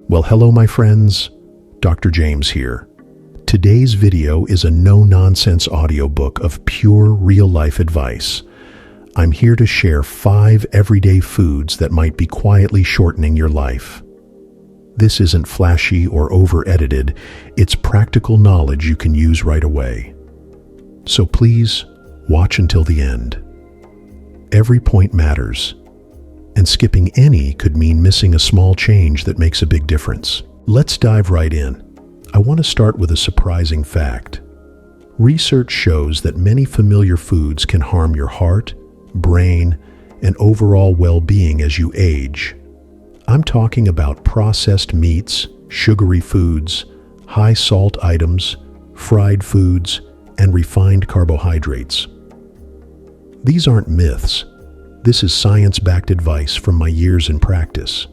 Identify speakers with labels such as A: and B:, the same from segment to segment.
A: Well, hello my friends, Dr. James here. Today's video is a no-nonsense audiobook of pure real-life advice. I'm here to share 5 everyday foods that might be quietly shortening your life. This isn't flashy or over-edited, it's practical knowledge you can use right away. So please, watch until the end. Every point matters, and skipping any could mean missing a small change that makes a big difference. Let's dive right in. I want to start with a surprising fact. Research shows that many familiar foods can harm your heart, brain, and overall well-being as you age. I'm talking about processed meats, sugary foods, high-salt items, fried foods, and refined carbohydrates. These aren't myths. This is science-backed advice from my years in practice.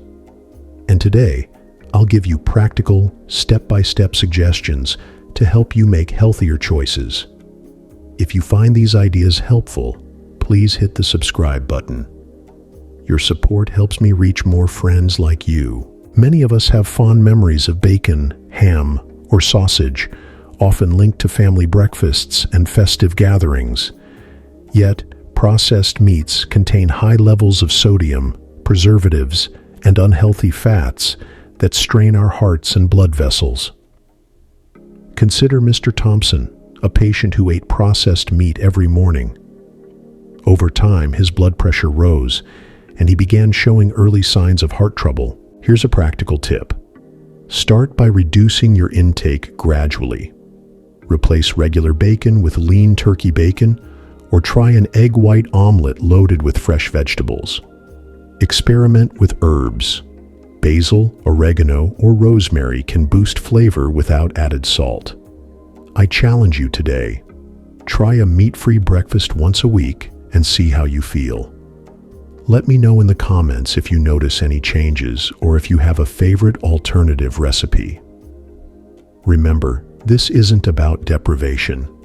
A: And today, I'll give you practical, step-by-step suggestions to help you make healthier choices. If you find these ideas helpful, please hit the subscribe button. Your support helps me reach more friends like you. Many of us have fond memories of bacon, ham, or sausage, often linked to family breakfasts and festive gatherings. Yet, processed meats contain high levels of sodium, preservatives, and unhealthy fats that strain our hearts and blood vessels. Consider Mr. Thompson, a patient who ate processed meat every morning. Over time, his blood pressure rose, and he began showing early signs of heart trouble. Here's a practical tip. Start by reducing your intake gradually. Replace regular bacon with lean turkey bacon, or try an egg white omelet loaded with fresh vegetables. Experiment with herbs. Basil, oregano, or rosemary can boost flavor without added salt. I challenge you today. Try a meat-free breakfast once a week and see how you feel. Let me know in the comments if you notice any changes or if you have a favorite alternative recipe. Remember, this isn't about deprivation.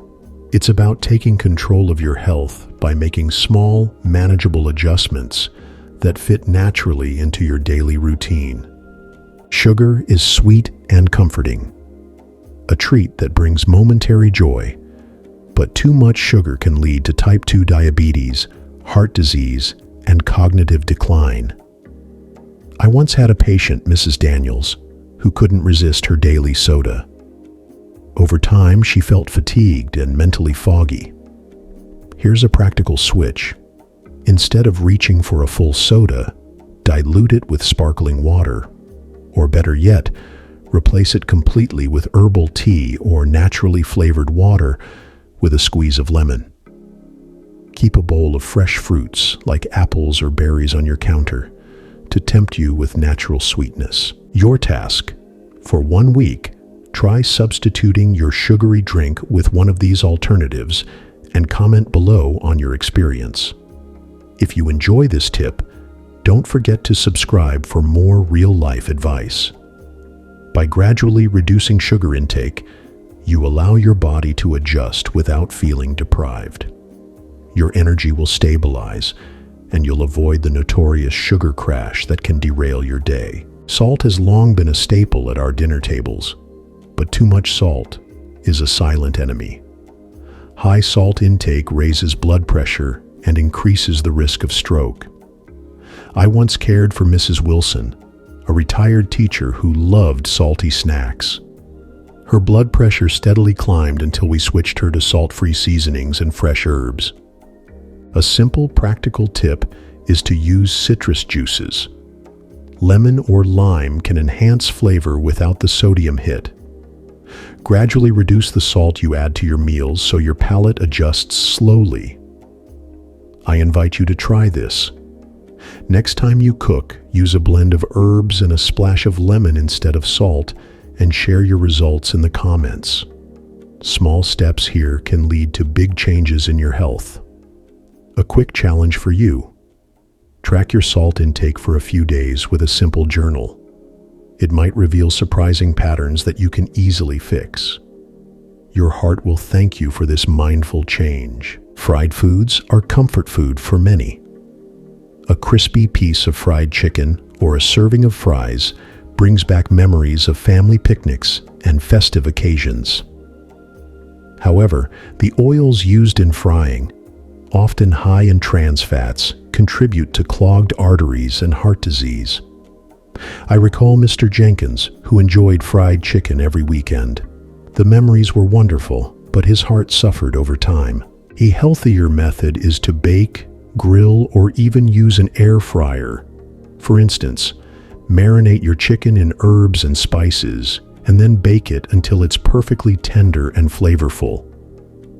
A: It's about taking control of your health by making small, manageable adjustments that fit naturally into your daily routine. Sugar is sweet and comforting, a treat that brings momentary joy, but too much sugar can lead to type 2 diabetes, heart disease, and cognitive decline. I once had a patient, Mrs. Daniels, who couldn't resist her daily soda. Over time, she felt fatigued and mentally foggy. Here's a practical switch. Instead of reaching for a full soda, dilute it with sparkling water. Or better yet, replace it completely with herbal tea or naturally flavored water with a squeeze of lemon. Keep a bowl of fresh fruits like apples or berries on your counter to tempt you with natural sweetness. Your task: for 1 week, try substituting your sugary drink with one of these alternatives and comment below on your experience. If you enjoy this tip, don't forget to subscribe for more real-life advice. By gradually reducing sugar intake, you allow your body to adjust without feeling deprived. Your energy will stabilize, and you'll avoid the notorious sugar crash that can derail your day. Salt has long been a staple at our dinner tables, but too much salt is a silent enemy. High salt intake raises blood pressure and increases the risk of stroke. I once cared for Mrs. Wilson, a retired teacher who loved salty snacks. Her blood pressure steadily climbed until we switched her to salt-free seasonings and fresh herbs. A simple, practical tip is to use citrus juices. Lemon or lime can enhance flavor without the sodium hit. Gradually reduce the salt you add to your meals so your palate adjusts slowly. I invite you to try this. Next time you cook, use a blend of herbs and a splash of lemon instead of salt, and share your results in the comments. Small steps here can lead to big changes in your health. A quick challenge for you. Track your salt intake for a few days with a simple journal. It might reveal surprising patterns that you can easily fix. Your heart will thank you for this mindful change. Fried foods are comfort food for many. A crispy piece of fried chicken or a serving of fries brings back memories of family picnics and festive occasions. However, the oils used in frying, often high in trans fats, contribute to clogged arteries and heart disease. I recall Mr. Jenkins, who enjoyed fried chicken every weekend. The memories were wonderful, but his heart suffered over time. A healthier method is to bake, grill, or even use an air fryer. For instance, marinate your chicken in herbs and spices, and then bake it until it's perfectly tender and flavorful.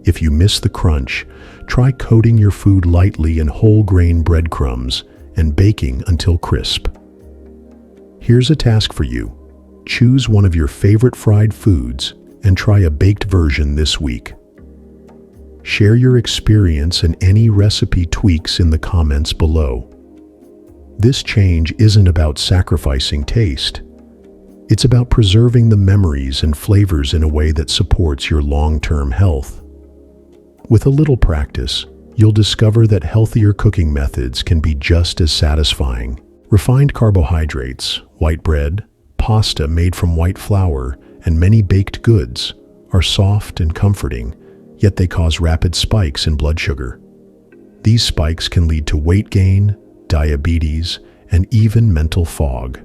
A: If you miss the crunch, try coating your food lightly in whole grain breadcrumbs and baking until crisp. Here's a task for you. Choose one of your favorite fried foods and try a baked version this week. Share your experience and any recipe tweaks in the comments below. This change isn't about sacrificing taste. It's about preserving the memories and flavors in a way that supports your long-term health. With a little practice, you'll discover that healthier cooking methods can be just as satisfying. Refined carbohydrates, white bread, pasta made from white flour, and many baked goods are soft and comforting, yet they cause rapid spikes in blood sugar. These spikes can lead to weight gain, diabetes, and even mental fog.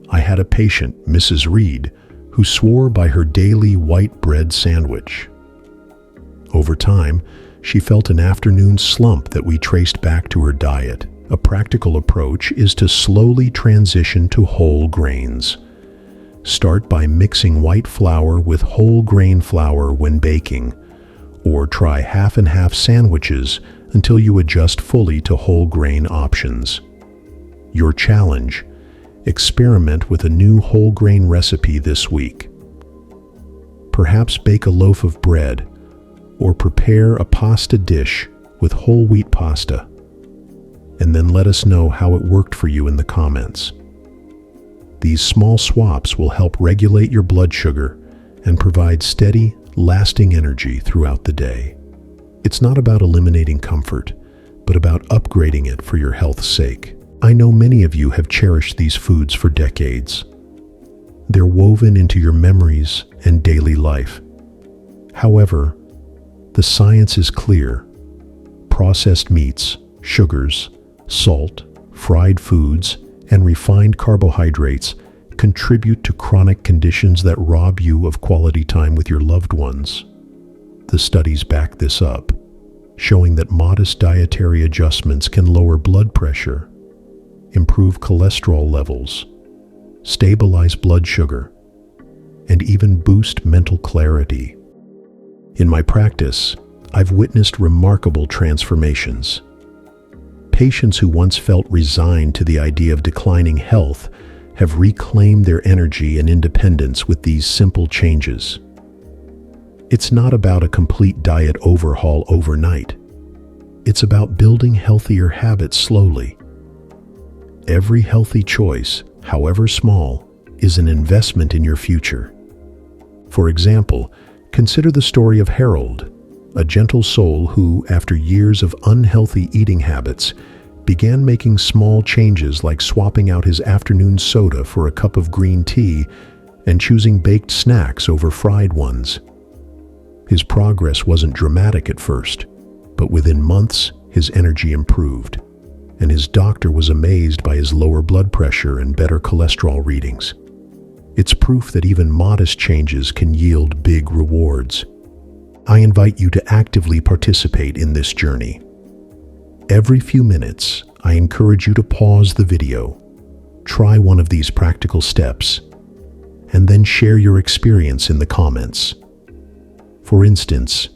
A: I had a patient, Mrs. Reed, who swore by her daily white bread sandwich. Over time, she felt an afternoon slump that we traced back to her diet. A practical approach is to slowly transition to whole grains. Start by mixing white flour with whole grain flour when baking, or try half and half sandwiches until you adjust fully to whole grain options. Your challenge: experiment with a new whole grain recipe this week. Perhaps bake a loaf of bread or prepare a pasta dish with whole wheat pasta, and then let us know how it worked for you in the comments. These small swaps will help regulate your blood sugar and provide steady, lasting energy throughout the day. It's not about eliminating comfort, but about upgrading it for your health's sake. I know many of you have cherished these foods for decades. They're woven into your memories and daily life. However, the science is clear. Processed meats, sugars, salt, fried foods, and refined carbohydrates contribute to chronic conditions that rob you of quality time with your loved ones. The studies back this up, showing that modest dietary adjustments can lower blood pressure, improve cholesterol levels, stabilize blood sugar, and even boost mental clarity. In my practice, I've witnessed remarkable transformations. Patients who once felt resigned to the idea of declining health have reclaimed their energy and independence with these simple changes. It's not about a complete diet overhaul overnight. It's about building healthier habits slowly. Every healthy choice, however small, is an investment in your future. For example, consider the story of Harold, a gentle soul who, after years of unhealthy eating habits, began making small changes like swapping out his afternoon soda for a cup of green tea and choosing baked snacks over fried ones. His progress wasn't dramatic at first, but within months, his energy improved, and his doctor was amazed by his lower blood pressure and better cholesterol readings. It's proof that even modest changes can yield big rewards. I invite you to actively participate in this journey. Every few minutes, I encourage you to pause the video, try one of these practical steps, and then share your experience in the comments. For instance,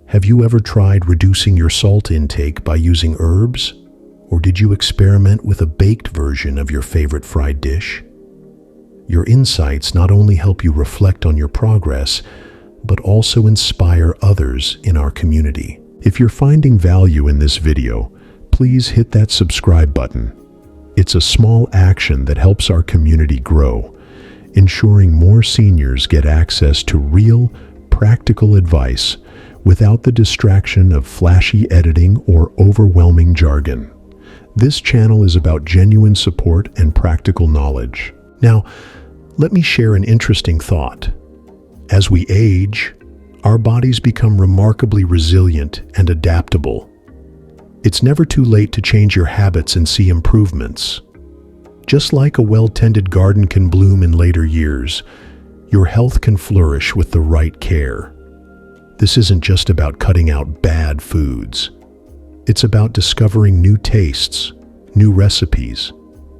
A: have you ever tried reducing your salt intake by using herbs? Or did you experiment with a baked version of your favorite fried dish? Your insights not only help you reflect on your progress, but also inspire others in our community. If you're finding value in this video, please hit that subscribe button. It's a small action that helps our community grow, ensuring more seniors get access to real, practical advice without the distraction of flashy editing or overwhelming jargon. This channel is about genuine support and practical knowledge. Now, let me share an interesting thought. As we age, our bodies become remarkably resilient and adaptable. It's never too late to change your habits and see improvements. Just like a well-tended garden can bloom in later years, your health can flourish with the right care. This isn't just about cutting out bad foods. It's about discovering new tastes, new recipes,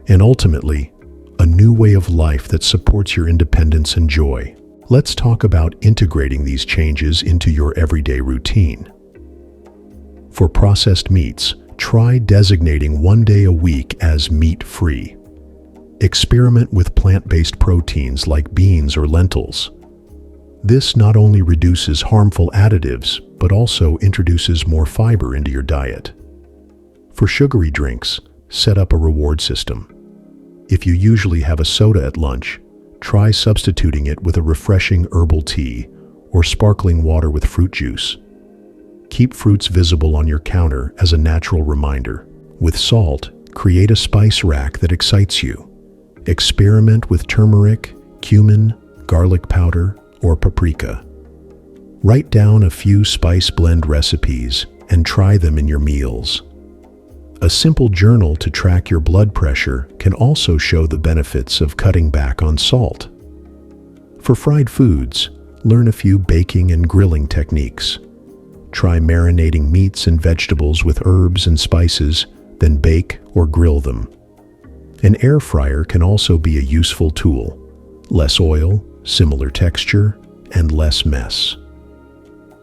A: and ultimately, a new way of life that supports your independence and joy. Let's talk about integrating these changes into your everyday routine. For processed meats, try designating one day a week as meat-free. Experiment with plant-based proteins like beans or lentils. This not only reduces harmful additives, but also introduces more fiber into your diet. For sugary drinks, set up a reward system. If you usually have a soda at lunch, try substituting it with a refreshing herbal tea or sparkling water with fruit juice. Keep fruits visible on your counter as a natural reminder. With salt, create a spice rack that excites you. Experiment with turmeric, cumin, garlic powder, or paprika. Write down a few spice blend recipes and try them in your meals. A simple journal to track your blood pressure can also show the benefits of cutting back on salt. For fried foods, learn a few baking and grilling techniques. Try marinating meats and vegetables with herbs and spices, then bake or grill them. An air fryer can also be a useful tool. Less oil, similar texture, and less mess.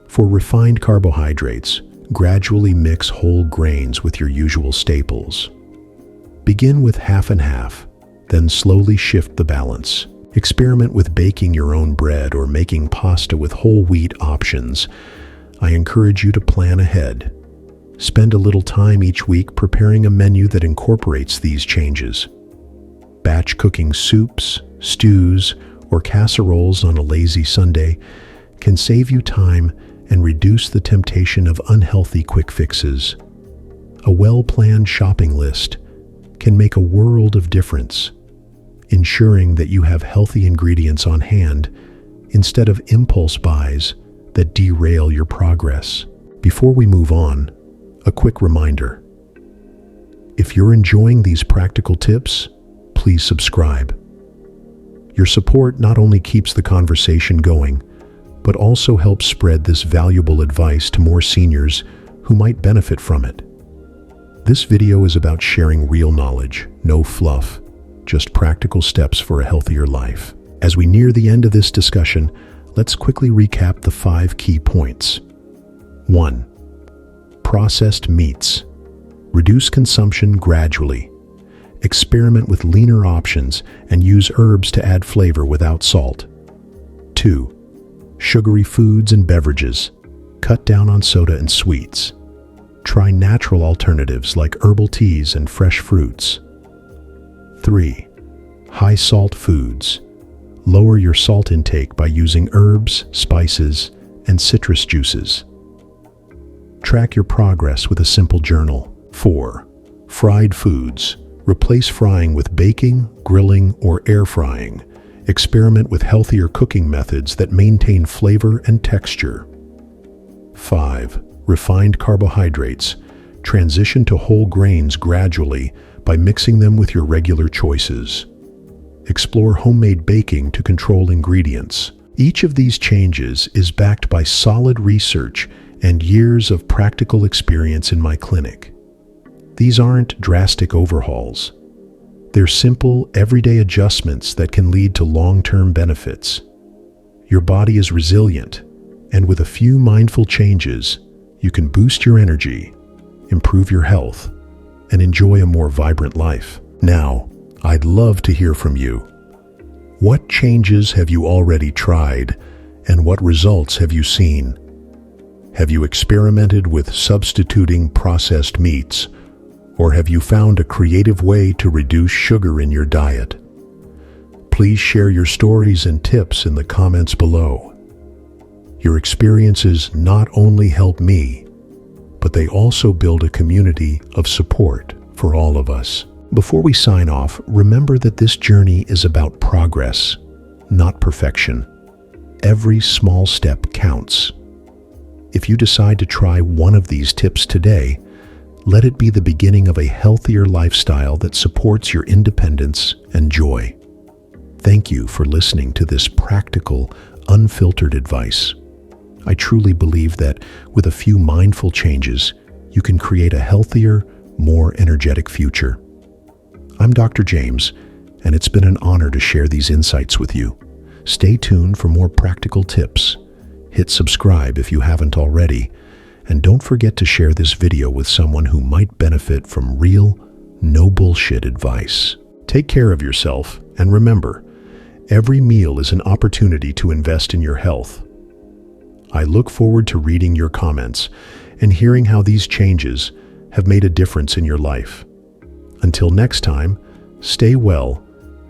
A: For refined carbohydrates, gradually mix whole grains with your usual staples. Begin with half and half, then slowly shift the balance. Experiment with baking your own bread or making pasta with whole wheat options. I encourage you to plan ahead. Spend a little time each week preparing a menu that incorporates these changes. Batch cooking soups, stews, or casseroles on a lazy Sunday can save you time and reduce the temptation of unhealthy quick fixes. A well-planned shopping list can make a world of difference, ensuring that you have healthy ingredients on hand instead of impulse buys that derail your progress. Before we move on, a quick reminder. If you're enjoying these practical tips, please subscribe. Your support not only keeps the conversation going, but also helps spread this valuable advice to more seniors who might benefit from it. This video is about sharing real knowledge, no fluff, just practical steps for a healthier life. As we near the end of this discussion, let's quickly recap the 5 key points. 1. Processed meats. Reduce consumption gradually. Experiment with leaner options and use herbs to add flavor without salt. 2. Sugary foods and beverages. Cut down on soda and sweets. Try natural alternatives like herbal teas and fresh fruits. 3. High salt foods. Lower your salt intake by using herbs, spices, and citrus juices. Track your progress with a simple journal. 4. Fried foods. Replace frying with baking, grilling, or air frying. Experiment with healthier cooking methods that maintain flavor and texture. 5. Refined carbohydrates. Transition to whole grains gradually by mixing them with your regular choices. Explore homemade baking to control ingredients. Each of these changes is backed by solid research and years of practical experience in my clinic. These aren't drastic overhauls. They're simple, everyday adjustments that can lead to long-term benefits. Your body is resilient, and with a few mindful changes, you can boost your energy, improve your health, and enjoy a more vibrant life. Now, I'd love to hear from you. What changes have you already tried, and what results have you seen? Have you experimented with substituting processed meats, or have you found a creative way to reduce sugar in your diet? Please share your stories and tips in the comments below. Your experiences not only help me, but they also build a community of support for all of us. Before we sign off, remember that this journey is about progress, not perfection. Every small step counts. If you decide to try one of these tips today, let it be the beginning of a healthier lifestyle that supports your independence and joy. Thank you for listening to this practical, unfiltered advice. I truly believe that with a few mindful changes, you can create a healthier, more energetic future. I'm Dr. James, and it's been an honor to share these insights with you. Stay tuned for more practical tips. Hit subscribe if you haven't already, and don't forget to share this video with someone who might benefit from real, no bullshit advice. Take care of yourself, and remember, every meal is an opportunity to invest in your health. I look forward to reading your comments and hearing how these changes have made a difference in your life. Until next time, stay well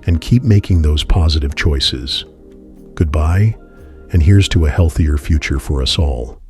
A: and keep making those positive choices. Goodbye, and here's to a healthier future for us all.